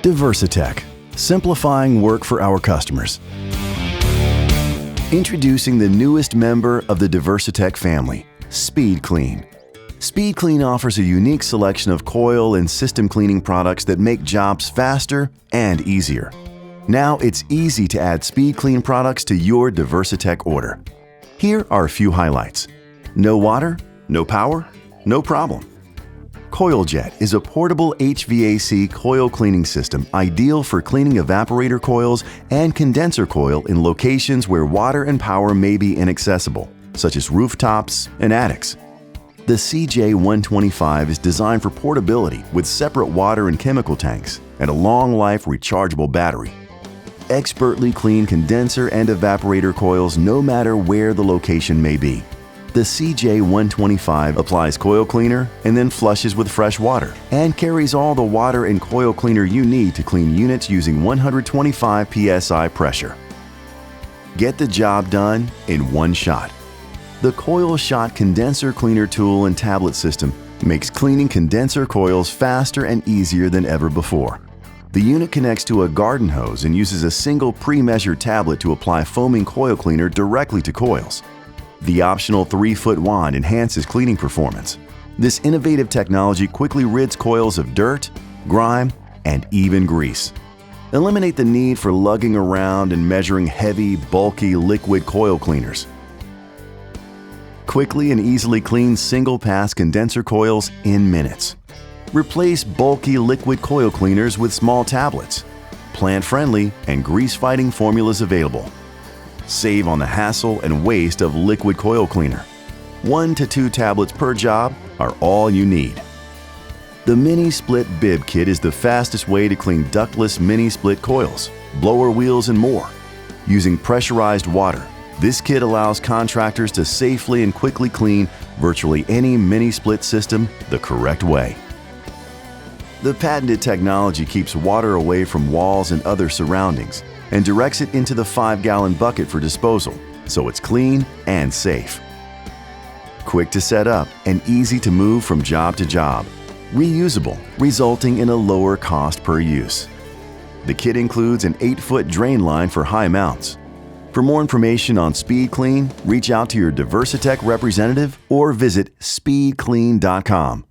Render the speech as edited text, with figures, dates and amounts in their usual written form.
DiversiTech, simplifying work for our customers. Introducing the newest member of the DiversiTech family, SpeedClean. SpeedClean offers a unique selection of coil and system cleaning products that make jobs faster and easier. Now it's easy to add SpeedClean products to your DiversiTech order. Here are a few highlights. No water, no power, no problem. CoilJet is a portable HVAC coil cleaning system ideal for cleaning evaporator coils and condenser coil in locations where water and power may be inaccessible, such as rooftops and attics. The CJ125 is designed for portability with separate water and chemical tanks and a long-life rechargeable battery. Expertly clean condenser and evaporator coils no matter where the location may be. The CJ125 applies coil cleaner and then flushes with fresh water and carries all the water and coil cleaner you need to clean units using 125 psi pressure. Get the job done in one shot. The CoilShot Condenser cleaner tool and tablet system makes cleaning condenser coils faster and easier than ever before. The unit connects to a garden hose and uses a single pre-measured tablet to apply foaming coil cleaner directly to coils. The optional 3-foot wand enhances cleaning performance. This innovative technology quickly rids coils of dirt, grime, and even grease. Eliminate the need for lugging around and measuring heavy, bulky liquid coil cleaners. Quickly and easily clean single-pass condenser coils in minutes. Replace bulky liquid coil cleaners with small tablets. Plant-friendly and grease-fighting formulas available. Save on the hassle and waste of liquid coil cleaner. 1 to 2 tablets per job are all you need. The Mini Split Bib Kit is the fastest way to clean ductless mini split coils, blower wheels, and more. Using pressurized water, this kit allows contractors to safely and quickly clean virtually any mini split system the correct way. The patented technology keeps water away from walls and other surroundings and directs it into the 5-gallon bucket for disposal, so it's clean and safe. Quick to set up and easy to move from job to job. Reusable, resulting in a lower cost per use. The kit includes an 8-foot drain line for high mounts. For more information on SpeedClean, reach out to your DiversiTech representative or visit speedclean.com.